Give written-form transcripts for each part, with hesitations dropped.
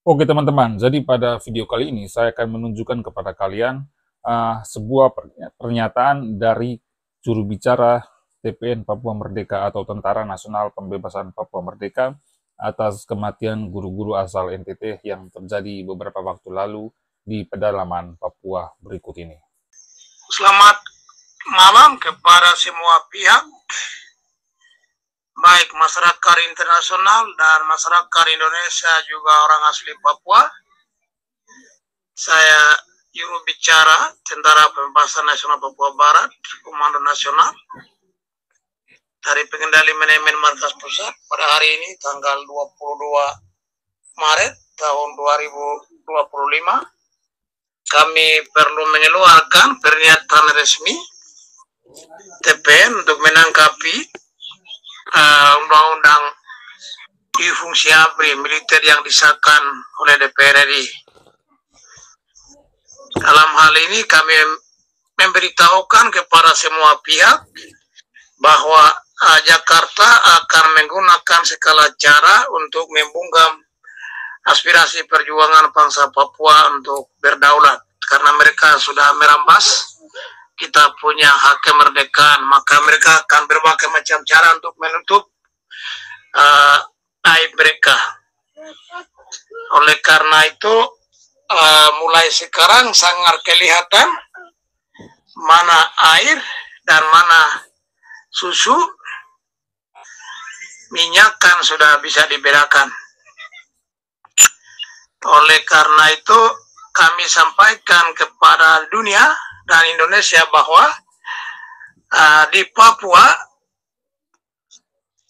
Oke teman-teman, jadi pada video kali ini saya akan menunjukkan kepada kalian sebuah pernyataan dari juru bicara TPN Papua Merdeka atau Tentara Nasional Pembebasan Papua Merdeka atas kematian guru-guru asal NTT yang terjadi beberapa waktu lalu di pedalaman Papua berikut ini. Selamat malam kepada semua pihak, baik masyarakat internasional dan masyarakat Indonesia juga orang asli Papua. Saya juru bicara Tentara Pembebasan Nasional Papua Barat, Komando Nasional dari Pengendali Manajemen Markas Pusat pada hari ini tanggal 22 Maret tahun 2025. Kami perlu mengeluarkan pernyataan resmi TPN untuk menanggapi undang-undang di fungsi ABRI militer yang disahkan oleh DPR RI. Dalam hal ini kami memberitahukan kepada semua pihak bahwa Jakarta akan menggunakan segala cara untuk membungkam aspirasi perjuangan bangsa Papua untuk berdaulat, karena mereka sudah merampas kita punya hak kemerdekaan, maka mereka akan berbagai macam cara untuk menutup aib mereka. Oleh karena itu mulai sekarang sangat kelihatan mana air dan mana susu, minyak kan sudah bisa dibedakan. Oleh karena itu kami sampaikan kepada dunia dan Indonesia bahwa di Papua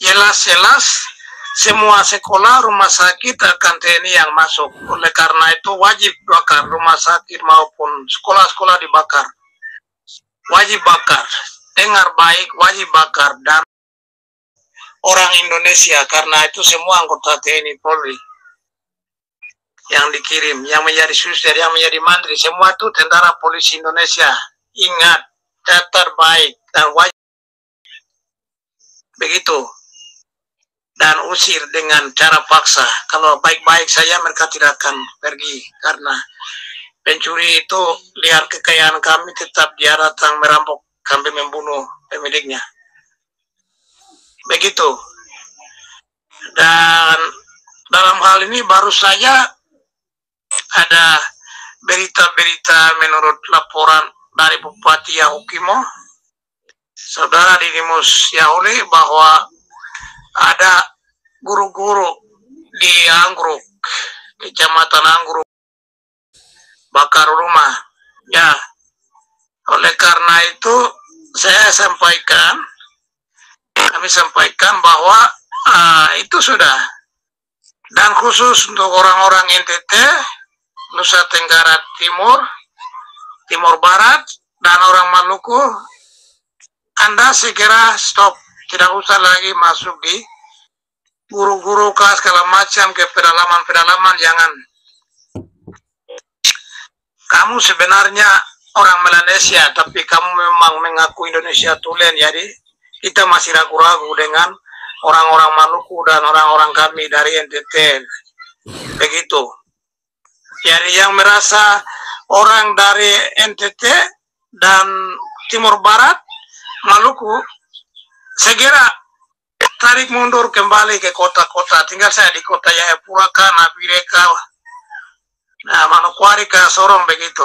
jelas-jelas semua sekolah, rumah sakit akan TNI yang masuk. Oleh karena itu wajib bakar rumah sakit maupun sekolah-sekolah dibakar. Wajib bakar. Dengar baik, wajib bakar. Dan orang Indonesia, karena itu semua anggota TNI Polri yang dikirim, yang menjadi suster, yang menjadi mantri, semua itu tentara polisi Indonesia. Ingat, catat baik dan wajib begitu, dan usir dengan cara paksa. Kalau baik-baik saja mereka tidak akan pergi, karena pencuri itu lihat kekayaan kami, tetap dia datang merampok, kami membunuh pemiliknya. Begitu. Dan dalam hal ini baru saja ada berita-berita menurut laporan dari Bupati Yahukimo, Saudara Didimus Yahuli, bahwa ada guru-guru di Anggruk, Kecamatan Anggruk, bakar rumah. Ya, oleh karena itu kami sampaikan bahwa itu sudah, dan khusus untuk orang-orang NTT, Nusa Tenggara Timur, Timur Barat, dan orang Maluku, Anda segera stop, tidak usah lagi masuk di guru-guru kelas segala macam ke pedalaman-pedalaman, jangan. Kamu sebenarnya orang Melanesia, tapi kamu memang mengaku Indonesia tulen, jadi kita masih ragu-ragu dengan orang-orang Maluku dan orang-orang kami dari NTT. Begitu. Jadi yang merasa orang dari NTT dan Timur Barat, Maluku, segera tarik mundur kembali ke kota-kota. Tinggal saya di kota Jayapura, Nabireka, Manokwari, Sorong, begitu.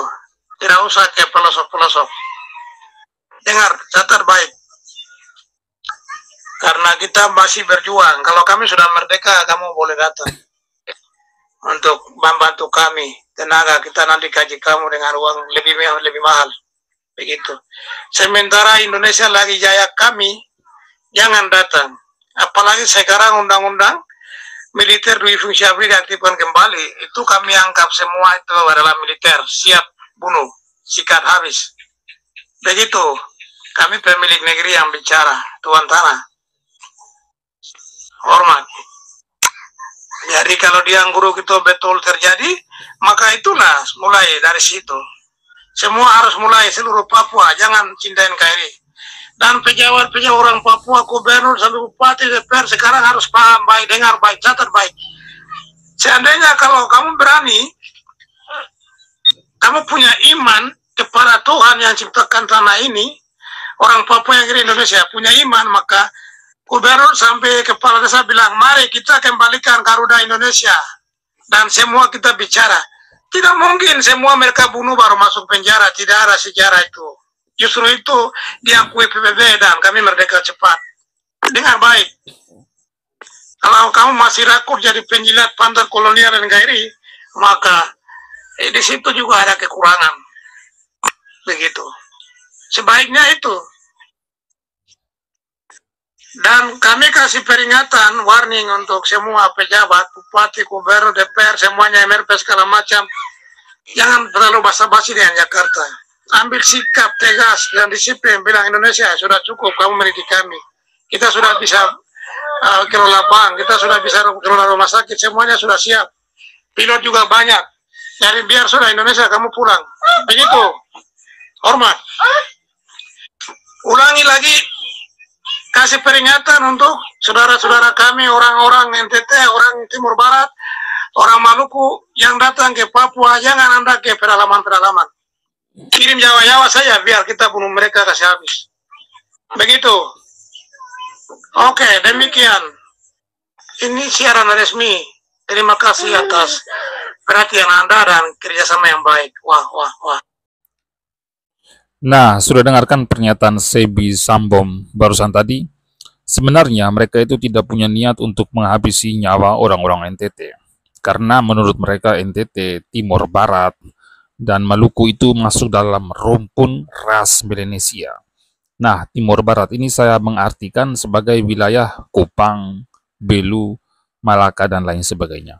Tidak usah ke pelosok-pelosok. Dengar, catat baik. Karena kita masih berjuang. Kalau kami sudah merdeka, kamu boleh datang untuk membantu kami. Tenaga kita nanti gaji kamu dengan uang lebih mahal. Begitu. Sementara Indonesia lagi jaya kami, jangan datang. Apalagi sekarang undang-undang militer di fungsi ABRI diaktifkan kembali. Itu kami anggap semua itu adalah militer, siap bunuh, sikat habis. Begitu. Kami pemilik negeri yang bicara, tuan tanah. Hormat. Jadi kalau di Anggruk itu betul terjadi, maka itulah mulai dari situ. Semua harus mulai seluruh Papua, jangan cintain KRI. Dan pejabat-pejabat orang Papua, gubernur sampai bupati, DPR sekarang harus paham baik, dengar baik, catat baik. Seandainya kalau kamu berani, kamu punya iman kepada Tuhan yang ciptakan tanah ini, orang Papua yang di Indonesia punya iman, maka gubernur sampai kepala desa bilang, mari kita kembalikan Garuda Indonesia. Dan semua kita bicara. Tidak mungkin semua mereka bunuh baru masuk penjara. Tidak ada sejarah itu. Justru itu diakui PBB dan kami merdeka cepat. Dengar baik. Kalau kamu masih rakus jadi penjilat pantai kolonial dan gairi, maka di situ juga ada kekurangan. Begitu. Sebaiknya itu. Dan kami kasih peringatan, warning untuk semua pejabat, bupati, gubernur, DPR, semuanya MRP segala macam. Jangan terlalu basa-basi dengan Jakarta. Ambil sikap tegas dan disiplin, bilang Indonesia sudah cukup, kamu mendidik kami. Kita sudah bisa kelola bank, kita sudah bisa kelola rumah sakit, semuanya sudah siap. Pilot juga banyak. Jadi biar sudah Indonesia kamu pulang. Begitu. Hormat. Ulangi lagi. Kasih peringatan untuk saudara-saudara kami, orang-orang NTT, orang Timur Barat, orang Maluku yang datang ke Papua, jangan Anda ke pedalaman-pedalaman. Kirim Jawa-Jawa saja biar kita bunuh mereka kasih habis. Begitu. Oke, demikian. Ini siaran resmi. Terima kasih atas perhatian Anda dan kerjasama yang baik. Wah. Nah, sudah dengarkan pernyataan Sebi Sambom barusan tadi. Sebenarnya mereka itu tidak punya niat untuk menghabisi nyawa orang-orang NTT. Karena menurut mereka NTT, Timur Barat, dan Maluku itu masuk dalam rumpun ras Melanesia. Nah, Timur Barat ini saya mengartikan sebagai wilayah Kupang, Belu, Malaka, dan lain sebagainya.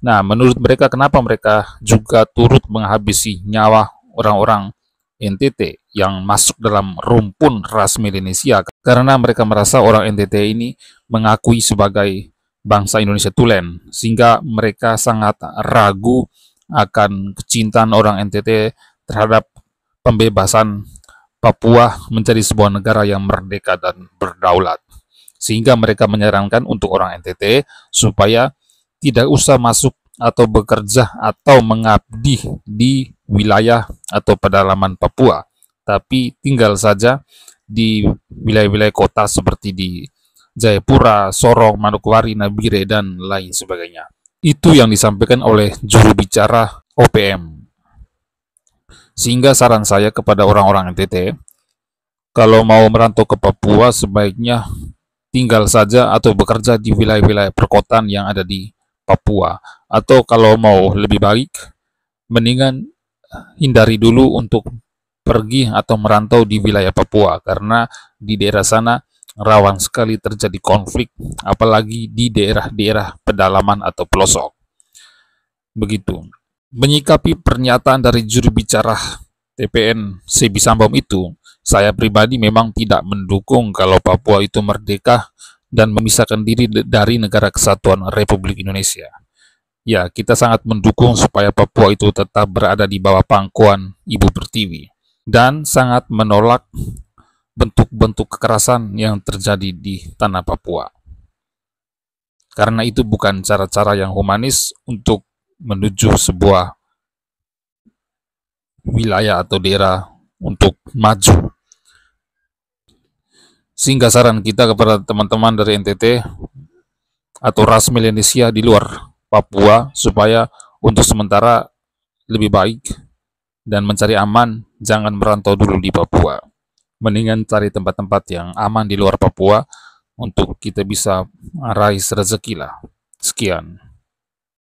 Nah, menurut mereka kenapa mereka juga turut menghabisi nyawa orang-orang NTT yang masuk dalam rumpun ras Melanesia karena mereka merasa orang NTT ini mengakui sebagai bangsa Indonesia Tulen, sehingga mereka sangat ragu akan kecintaan orang NTT terhadap pembebasan Papua menjadi sebuah negara yang merdeka dan berdaulat. Sehingga mereka menyarankan untuk orang NTT supaya tidak usah masuk atau bekerja atau mengabdi di wilayah atau pedalaman Papua, tapi tinggal saja di wilayah-wilayah kota seperti di Jayapura, Sorong, Manokwari, Nabire, dan lain sebagainya. Itu yang disampaikan oleh juru bicara OPM. Sehingga saran saya kepada orang-orang NTT, kalau mau merantau ke Papua sebaiknya tinggal saja atau bekerja di wilayah-wilayah perkotaan yang ada di Papua. Atau kalau mau lebih baik, mendingan hindari dulu untuk pergi atau merantau di wilayah Papua, karena di daerah sana rawan sekali terjadi konflik, apalagi di daerah-daerah pedalaman atau pelosok. Begitu. Menyikapi pernyataan dari juru bicara TPN Sebi Sambom itu, saya pribadi memang tidak mendukung kalau Papua itu merdeka dan memisahkan diri dari Negara Kesatuan Republik Indonesia. Ya, kita sangat mendukung supaya Papua itu tetap berada di bawah pangkuan Ibu Pertiwi, dan sangat menolak bentuk-bentuk kekerasan yang terjadi di tanah Papua. Karena itu bukan cara-cara yang humanis untuk menuju sebuah wilayah atau daerah untuk maju. Sehingga saran kita kepada teman-teman dari NTT atau ras Melanesia di luar Papua, supaya untuk sementara lebih baik dan mencari aman, jangan merantau dulu di Papua. Mendingan cari tempat-tempat yang aman di luar Papua untuk kita bisa raih rezeki lah. Sekian.